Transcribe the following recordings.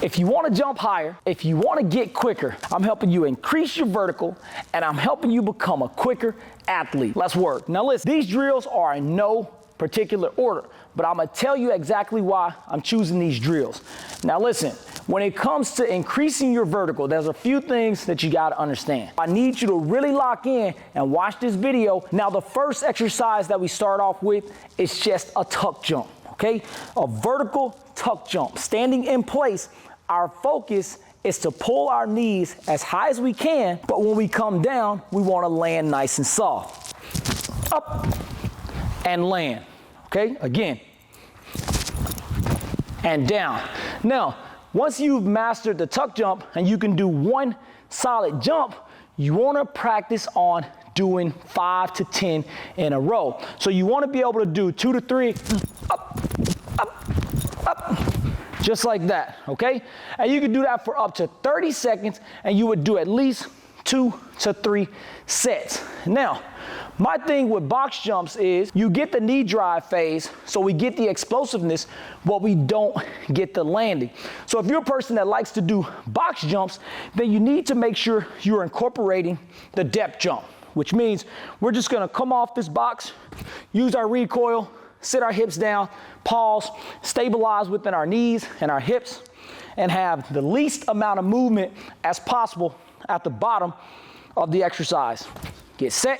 If you want to jump higher, if you want to get quicker, I'm helping you increase your vertical and I'm helping you become a quicker athlete. Let's work. Now listen, these drills are in no particular order, but I'm going to tell you exactly why I'm choosing these drills. Now listen, when it comes to increasing your vertical, there's a few things that you got to understand. I need you to really lock in and watch this video. Now the first exercise that we start off with is just a tuck jump, okay? A vertical tuck jump. Standing in place, our focus is to pull our knees as high as we can, but when we come down, we want to land nice and soft. Up and land, okay? Again, and down. Now, once you've mastered the tuck jump and you can do one solid jump, you want to practice on doing 5 to 10 in a row. So you want to be able to do 2 to 3, up, up, up, just like that, okay? And you can do that for up to 30 seconds and you would do at least 2 to 3 sets. Now, my thing with box jumps is you get the knee drive phase, so we get the explosiveness, but we don't get the landing. So if you're a person that likes to do box jumps, then you need to make sure you're incorporating the depth jump, which means we're just gonna come off this box, use our recoil, sit our hips down, pause, stabilize within our knees and our hips, and have the least amount of movement as possible at the bottom of the exercise. Get set,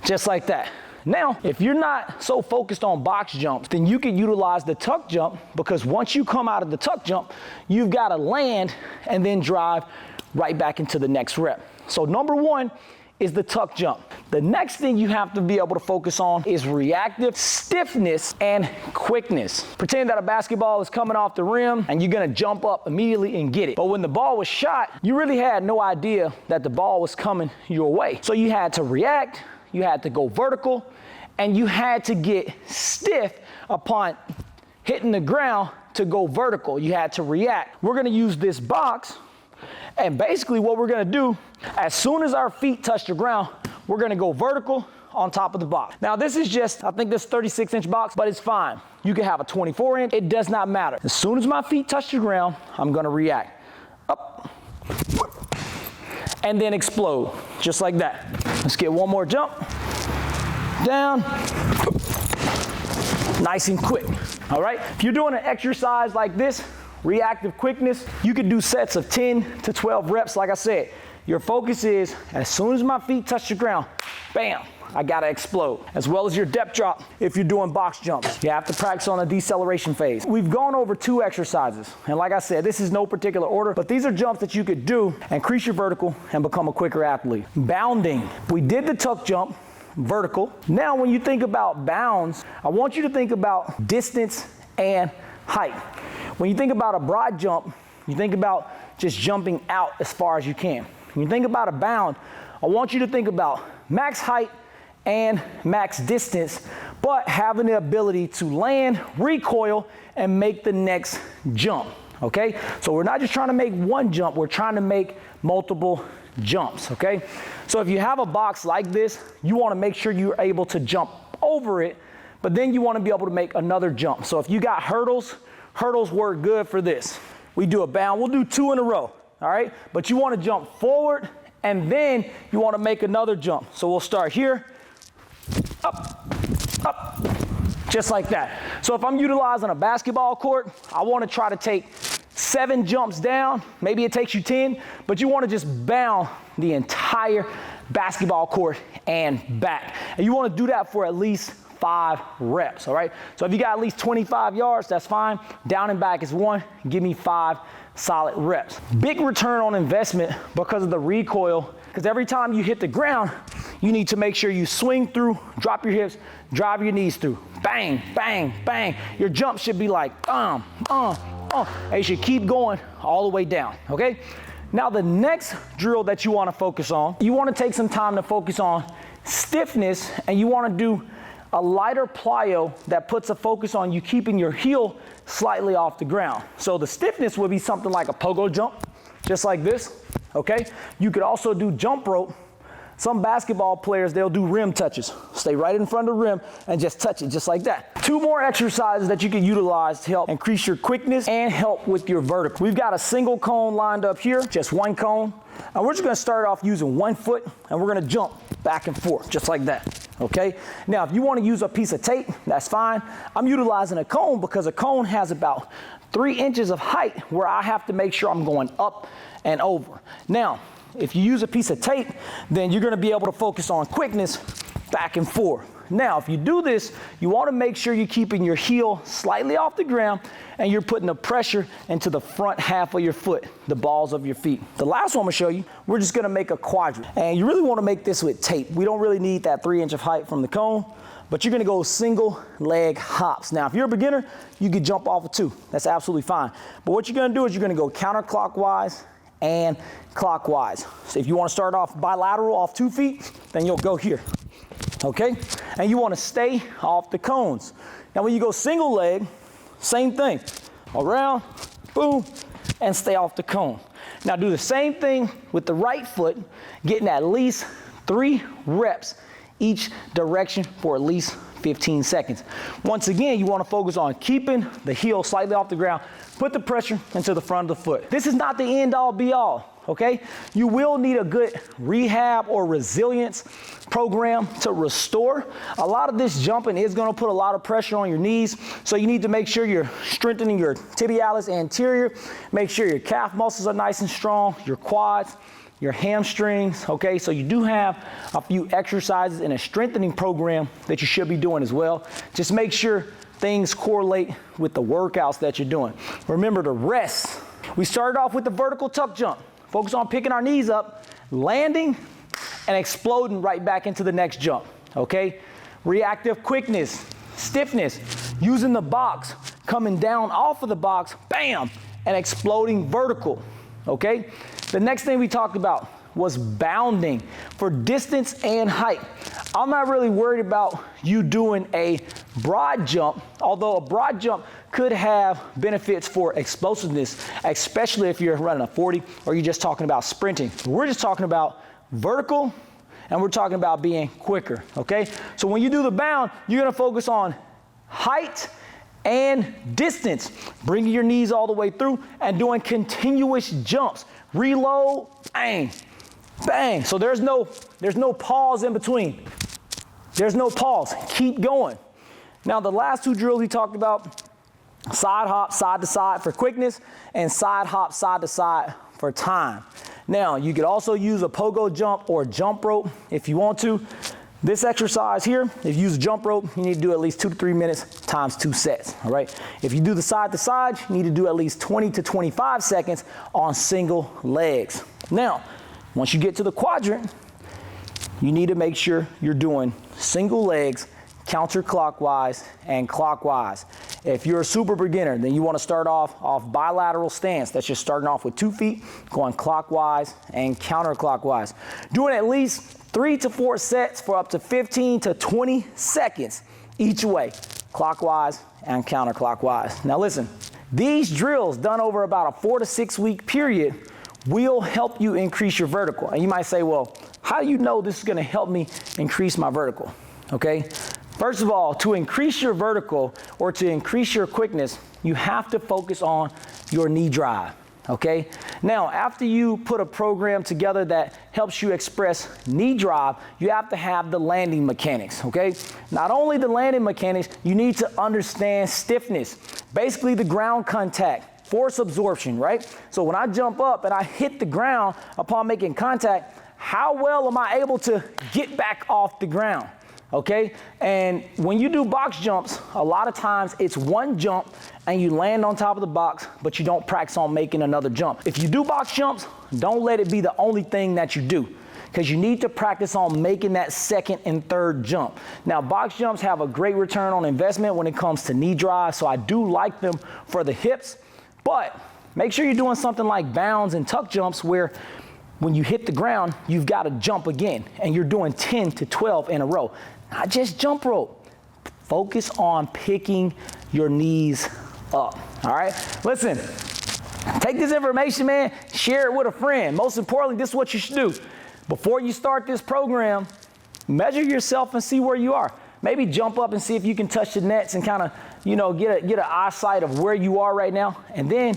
just like that. Now, if you're not so focused on box jumps, then you can utilize the tuck jump, because once you come out of the tuck jump, you've got to land and then drive right back into the next rep. So number one is the tuck jump. The next thing you have to be able to focus on is reactive stiffness and quickness. Pretend that a basketball is coming off the rim and you're gonna jump up immediately and get it. But when the ball was shot, you really had no idea that the ball was coming your way. So you had to react, you had to go vertical, and you had to get stiff upon hitting the ground to go vertical. You had to react. We're gonna use this box, and basically what we're gonna do, as soon as our feet touch the ground, we're gonna go vertical on top of the box. Now this is just, I think this 36-inch box, but it's fine. You can have a 24-inch, it does not matter. As soon as my feet touch the ground, I'm gonna react. Up, and then explode, just like that. Let's get one more jump. Down, nice and quick, all right? If you're doing an exercise like this, reactive quickness, you could do sets of 10 to 12 reps. Like I said, your focus is, as soon as my feet touch the ground, bam, I gotta explode. As well as your depth drop if you're doing box jumps. You have to practice on a deceleration phase. We've gone over 2 exercises. And like I said, this is no particular order, but these are jumps that you could do, increase your vertical, and become a quicker athlete. Bounding. We did the tuck jump, vertical. Now when you think about bounds, I want you to think about distance and height. When you think about a broad jump, you think about just jumping out as far as you can. When you think about a bound, I want you to think about max height and max distance, but having the ability to land, recoil, and make the next jump, okay? So we're not just trying to make one jump, we're trying to make multiple jumps, okay? So if you have a box like this, you wanna make sure you're able to jump over it, but then you wanna be able to make another jump. So if you got hurdles work good for this. We do a bound, we'll do 2 in a row, all right? But you wanna jump forward, and then you wanna make another jump. So we'll start here, up, up, just like that. So if I'm utilizing a basketball court, I wanna try to take 7 jumps down, maybe it takes you 10, but you wanna just bound the entire basketball court and back. And you wanna do that for at least 5 reps, all right? So if you got at least 25 yards, that's fine. Down and back is 1, give me 5 solid reps. Big return on investment because of the recoil, because every time you hit the ground, you need to make sure you swing through, drop your hips, drive your knees through. Bang, bang, bang. Your jump should be like, and you should keep going all the way down, okay? Now the next drill that you wanna focus on, you wanna take some time to focus on stiffness, and you wanna do a lighter plyo that puts a focus on you keeping your heel slightly off the ground. So the stiffness would be something like a pogo jump, just like this, okay? You could also do jump rope, Some basketball players, they'll do rim touches. Stay right in front of the rim and just touch it just like that. 2 more exercises that you can utilize to help increase your quickness and help with your vertical. We've got a single cone lined up here, just 1 cone. And we're just gonna start off using 1 foot and we're gonna jump back and forth, just like that, okay? Now, if you wanna use a piece of tape, that's fine. I'm utilizing a cone because a cone has about 3 inches of height where I have to make sure I'm going up and over. Now, if you use a piece of tape, then you're gonna be able to focus on quickness back and forth. Now, if you do this, you wanna make sure you're keeping your heel slightly off the ground and you're putting the pressure into the front half of your foot, the balls of your feet. The last one I'm gonna show you, we're just gonna make a quadrant. And you really wanna make this with tape. We don't really need that 3 inch of height from the cone, but you're gonna go single leg hops. Now, if you're a beginner, you could jump off of 2. That's absolutely fine. But what you're gonna do is you're gonna go counterclockwise and clockwise. So if you want to start off bilateral off 2 feet, then you'll go here, okay? And you want to stay off the cones. Now when you go single leg, same thing. Around, boom, and stay off the cone. Now do the same thing with the right foot, getting at least 3 reps each direction for at least 15 seconds. Once again, you want to focus on keeping the heel slightly off the ground. Put the pressure into the front of the foot. This is not the end all be all, okay? You will need a good rehab or resilience program to restore. A lot of this jumping is going to put a lot of pressure on your knees, so you need to make sure you're strengthening your tibialis anterior, make sure your calf muscles are nice and strong, your quads, your hamstrings, okay? So you do have a few exercises in a strengthening program that you should be doing as well. Just make sure things correlate with the workouts that you're doing. Remember to rest. We started off with the vertical tuck jump. Focus on picking our knees up, landing, and exploding right back into the next jump, okay? Reactive quickness, stiffness, using the box, coming down off of the box, bam, and exploding vertical, okay? The next thing we talked about was bounding for distance and height. I'm not really worried about you doing a broad jump, although a broad jump could have benefits for explosiveness, especially if you're running a 40 or you're just talking about sprinting. We're just talking about vertical and we're talking about being quicker, okay? So when you do the bound, you're gonna focus on height and distance, bringing your knees all the way through and doing continuous jumps. Reload, bang, bang. So there's no pause in between. There's no pause. Keep going. Now the last 2 drills we talked about, side hop side to side for quickness and side hop side to side for time. Now you could also use a pogo jump or jump rope if you want to. This exercise here, if you use a jump rope, you need to do at least 2 to 3 minutes times 2 sets, all right? If you do the side to side, you need to do at least 20 to 25 seconds on single legs. Now, once you get to the quadrant, you need to make sure you're doing single legs, counterclockwise and clockwise. If you're a super beginner, then you want to start off bilateral stance. That's just starting off with 2 feet, going clockwise and counterclockwise. Doing at least 3 to 4 sets for up to 15 to 20 seconds each way, clockwise and counterclockwise. Now listen, these drills done over about a 4 to 6 week period will help you increase your vertical. And you might say, well, how do you know this is gonna help me increase my vertical? Okay, first of all, to increase your vertical or to increase your quickness, you have to focus on your knee drive. Okay, now after you put a program together that helps you express knee drive, you have to have the landing mechanics. Okay, not only the landing mechanics, you need to understand stiffness, basically the ground contact, force absorption, right? So when I jump up and I hit the ground upon making contact, how well am I able to get back off the ground? Okay, and when you do box jumps, a lot of times it's one jump and you land on top of the box, but you don't practice on making another jump. If you do box jumps, don't let it be the only thing that you do, because you need to practice on making that second and third jump. Now, box jumps have a great return on investment when it comes to knee drive, so I do like them for the hips, but make sure you're doing something like bounds and tuck jumps where when you hit the ground, you've got to jump again, and you're doing 10 to 12 in a row. Not just jump rope. Focus on picking your knees up, all right? Listen, take this information, man, share it with a friend. Most importantly, this is what you should do. before you start this program, measure yourself and see where you are. Maybe jump up and see if you can touch the nets and kind of, get an eyesight of where you are right now. And then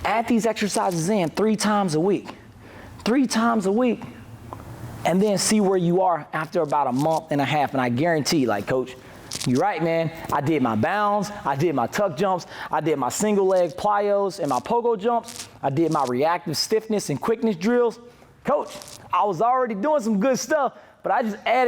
add these exercises in 3 times a week. 3 times a week. And then see where you are after about a month and a half. And I guarantee, like, Coach, you're right, man. I did my bounds. I did my tuck jumps. I did my single leg plyos and my pogo jumps. I did my reactive stiffness and quickness drills. Coach, I was already doing some good stuff, but I just added